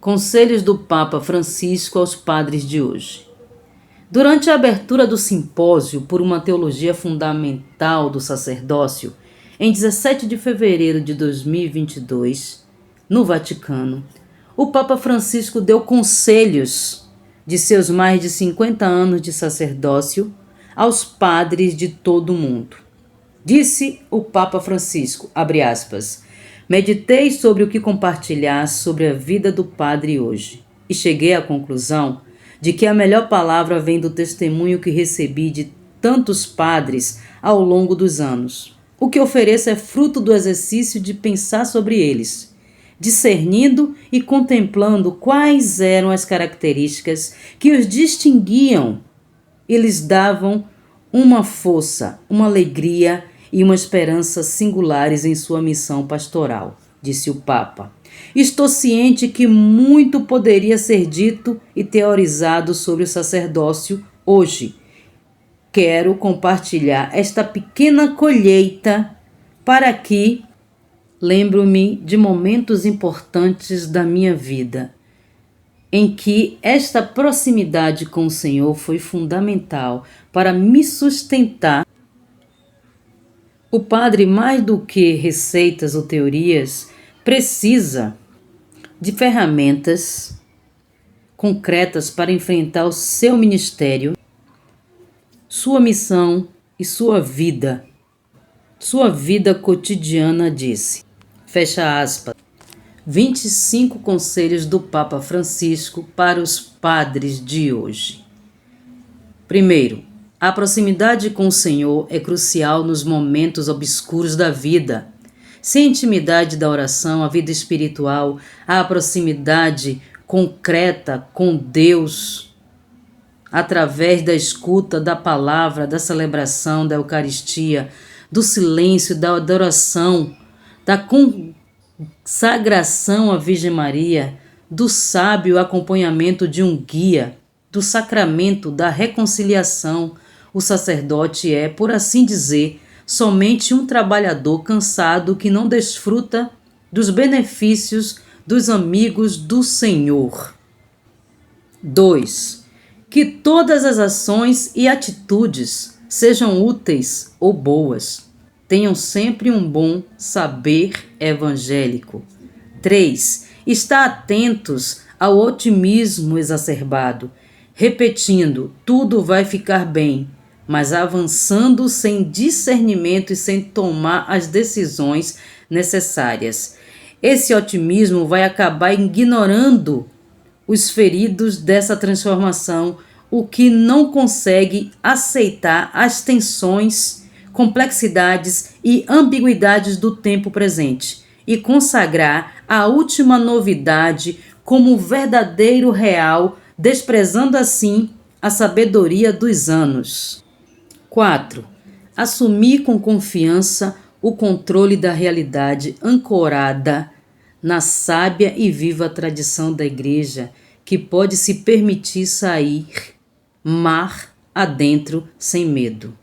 Conselhos do Papa Francisco aos padres de hoje. Durante a abertura do simpósio por uma teologia fundamental do sacerdócio, em 17 de fevereiro de 2022, no Vaticano, o Papa Francisco deu conselhos de seus mais de 50 anos de sacerdócio aos padres de todo o mundo. Disse o Papa Francisco, abre aspas, meditei sobre o que compartilhar sobre a vida do padre hoje e cheguei à conclusão de que a melhor palavra vem do testemunho que recebi de tantos padres ao longo dos anos. O que ofereço é fruto do exercício de pensar sobre eles, discernindo e contemplando quais eram as características que os distinguiam e lhes davam uma força, uma alegria e uma esperança singulares em sua missão pastoral, disse o Papa. Estou ciente que muito poderia ser dito e teorizado sobre o sacerdócio hoje. Quero compartilhar esta pequena colheita para que lembro-me de momentos importantes da minha vida, em que esta proximidade com o Senhor foi fundamental para me sustentar. O padre, mais do que receitas ou teorias, precisa de ferramentas concretas para enfrentar o seu ministério, sua missão e sua vida cotidiana, disse. Fecha aspas. 25 conselhos do Papa Francisco para os padres de hoje. Primeiro, a proximidade com o Senhor é crucial nos momentos obscuros da vida. Sem a intimidade da oração, a vida espiritual, a proximidade concreta com Deus, através da escuta da palavra, da celebração, da Eucaristia, do silêncio, da adoração, da consagração à Virgem Maria, do sábio acompanhamento de um guia, do sacramento da reconciliação, o sacerdote é, por assim dizer, somente um trabalhador cansado que não desfruta dos benefícios dos amigos do Senhor. 2. Que todas as ações e atitudes, sejam úteis ou boas, tenham sempre um bom saber evangélico. 3. Estar atentos ao otimismo exacerbado, repetindo, tudo vai ficar bem, mas avançando sem discernimento e sem tomar as decisões necessárias. Esse otimismo vai acabar ignorando os feridos dessa transformação, o que não consegue aceitar as tensões, complexidades e ambiguidades do tempo presente e consagrar a última novidade como verdadeiro real, desprezando assim a sabedoria dos anos. 4. Assumir com confiança o controle da realidade ancorada na sábia e viva tradição da Igreja, que pode se permitir sair mar adentro sem medo.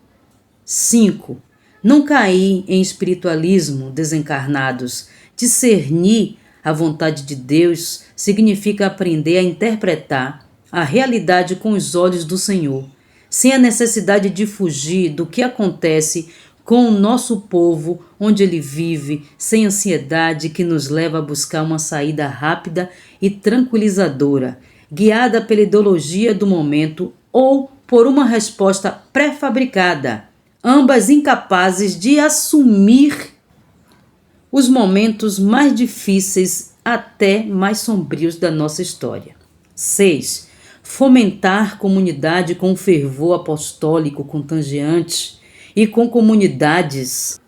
5. Não cair em espiritualismo desencarnados. Discernir a vontade de Deus significa aprender a interpretar a realidade com os olhos do Senhor, sem a necessidade de fugir do que acontece com o nosso povo onde ele vive, sem ansiedade que nos leva a buscar uma saída rápida e tranquilizadora, guiada pela ideologia do momento ou por uma resposta pré-fabricada, ambas incapazes de assumir os momentos mais difíceis até mais sombrios da nossa história. 6. Fomentar comunidade com fervor apostólico contagiante e com comunidades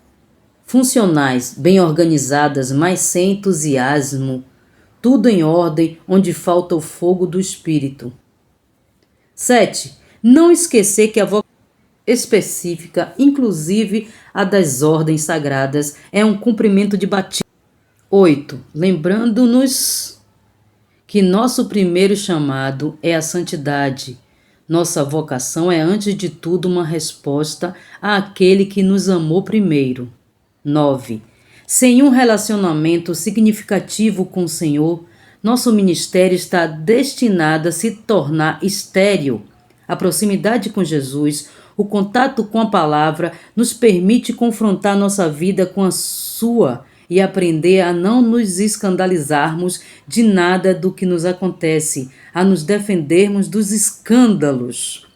funcionais, bem organizadas, mas sem entusiasmo, tudo em ordem onde falta o fogo do Espírito. 7. Não esquecer que a vocação específica, inclusive a das ordens sagradas, é um cumprimento de batismo. 8. Lembrando-nos que nosso primeiro chamado é a santidade. Nossa vocação é, antes de tudo, uma resposta àquele que nos amou primeiro. 9. Sem um relacionamento significativo com o Senhor, Nosso ministério está destinado a se tornar estéril. A proximidade com Jesus, o contato com a palavra, nos permite confrontar nossa vida com a sua e aprender a não nos escandalizarmos de nada do que nos acontece, a nos defendermos dos escândalos.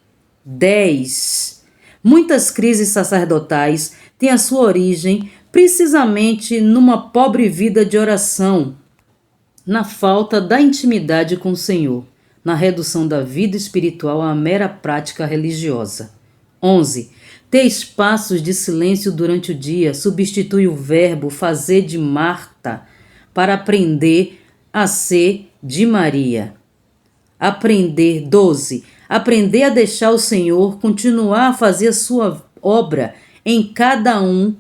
10. Muitas crises sacerdotais têm a sua origem precisamente numa pobre vida de oração, na falta da intimidade com o Senhor, na redução da vida espiritual à mera prática religiosa. 11. Ter espaços de silêncio durante o dia substitui o verbo fazer de Marta para aprender a ser de Maria. 12. Aprender a deixar o Senhor continuar a fazer a sua obra em cada um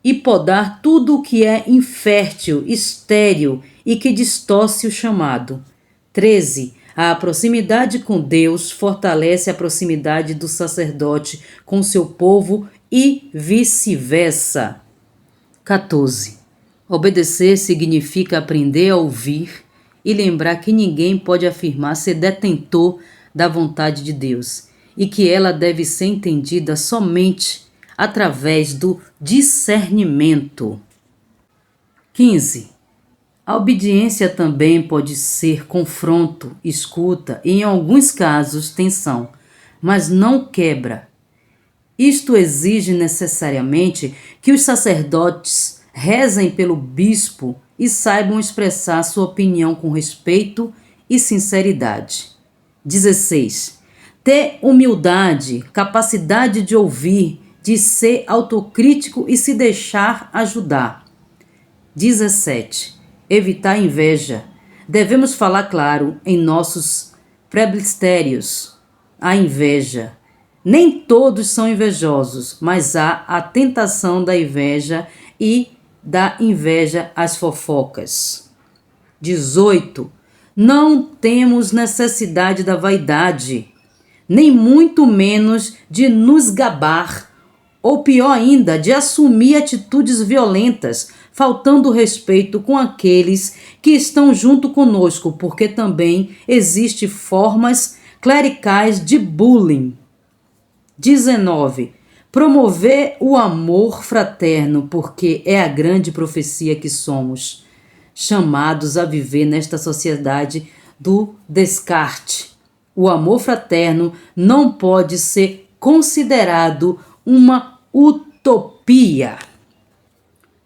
e podar tudo o que é infértil, estéril e que distorce o chamado. 13. A proximidade com Deus fortalece a proximidade do sacerdote com seu povo e vice-versa. 14. Obedecer significa aprender a ouvir e lembrar que ninguém pode afirmar ser detentor da vontade de Deus e que ela deve ser entendida somente através do discernimento. 15. A obediência também pode ser confronto, escuta e, em alguns casos, tensão, mas não quebra. Isto exige necessariamente que os sacerdotes rezem pelo bispo e saibam expressar sua opinião com respeito e sinceridade. 16. Ter humildade, capacidade de ouvir, de ser autocrítico e se deixar ajudar. 17. Evitar inveja. Devemos falar claro em nossos presbitérios. A inveja. Nem todos são invejosos, mas há a tentação da inveja e da inveja às fofocas. 18. Não temos necessidade da vaidade, nem muito menos de nos gabar, ou pior ainda, de assumir atitudes violentas, faltando respeito com aqueles que estão junto conosco, porque também existem formas clericais de bullying. 19. Promover o amor fraterno, porque é a grande profecia que somos chamados a viver nesta sociedade do descarte. O amor fraterno não pode ser considerado uma utopia.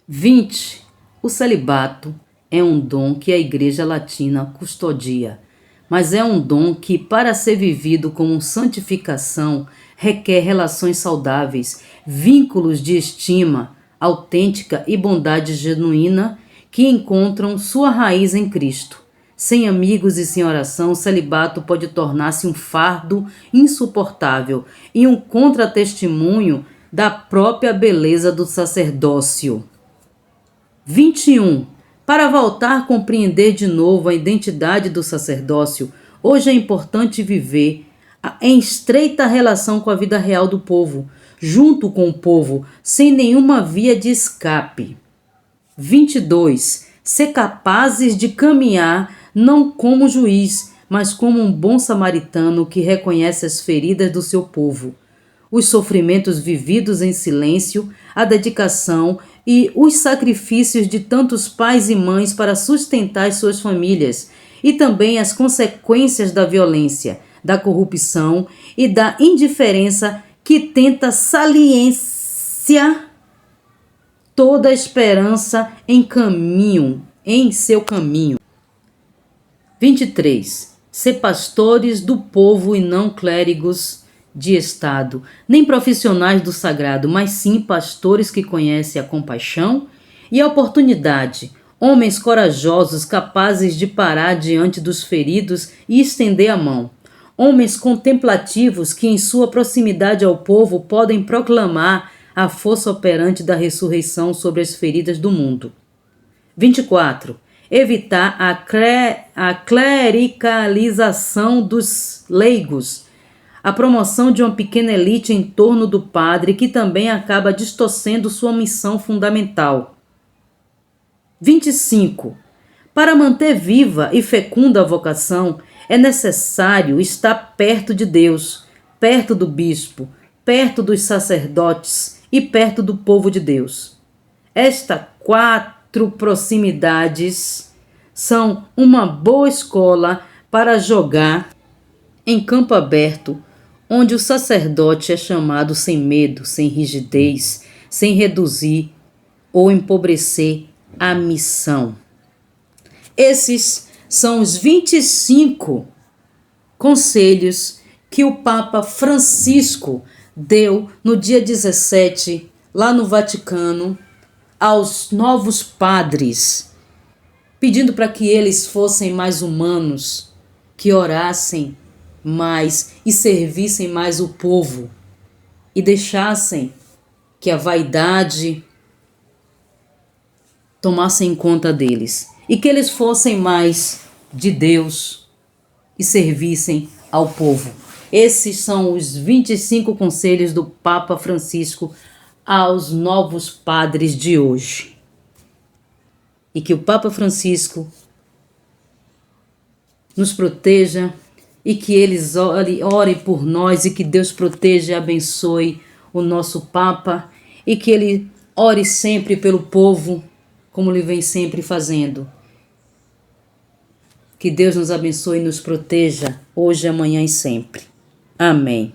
20. O celibato é um dom que a Igreja Latina custodia, mas é um dom que, para ser vivido como santificação, requer relações saudáveis, vínculos de estima autêntica e bondade genuína que encontram sua raiz em Cristo. Sem amigos e sem oração, o celibato pode tornar-se um fardo insuportável e um contratestemunho da própria beleza do sacerdócio. 21. Para voltar a compreender de novo a identidade do sacerdócio, hoje é importante viver em estreita relação com a vida real do povo, junto com o povo, sem nenhuma via de escape. 22. Ser capazes de caminhar não como juiz, mas como um bom samaritano que reconhece as feridas do seu povo, os sofrimentos vividos em silêncio, a dedicação e os sacrifícios de tantos pais e mães para sustentar as suas famílias, e também as consequências da violência, da corrupção e da indiferença que tenta saliência toda a esperança em seu caminho. 23. Ser pastores do povo e não clérigos de Estado, nem profissionais do sagrado, mas sim pastores que conhecem a compaixão e a oportunidade, homens corajosos capazes de parar diante dos feridos e estender a mão, homens contemplativos que em sua proximidade ao povo podem proclamar a força operante da ressurreição sobre as feridas do mundo. 24. Evitar a clericalização dos leigos, a promoção de uma pequena elite em torno do padre que também acaba distorcendo sua missão fundamental. 25. Para manter viva e fecunda a vocação, é necessário estar perto de Deus, perto do bispo, perto dos sacerdotes e perto do povo de Deus. Estas 4 proximidades são uma boa escola para jogar em campo aberto, onde o sacerdote é chamado sem medo, sem rigidez, sem reduzir ou empobrecer a missão. Esses são os 25 conselhos que o Papa Francisco deu no dia 17, lá no Vaticano, aos novos padres, pedindo para que eles fossem mais humanos, que orassem mais e servissem mais o povo e deixassem que a vaidade tomasse conta deles e que eles fossem mais de Deus e servissem ao povo. Esses são os 25 conselhos do Papa Francisco aos novos padres de hoje. E que o Papa Francisco nos proteja e que eles orem por nós e que Deus proteja e abençoe o nosso Papa e que ele ore sempre pelo povo, como ele vem sempre fazendo. Que Deus nos abençoe e nos proteja hoje, amanhã e sempre. Amém.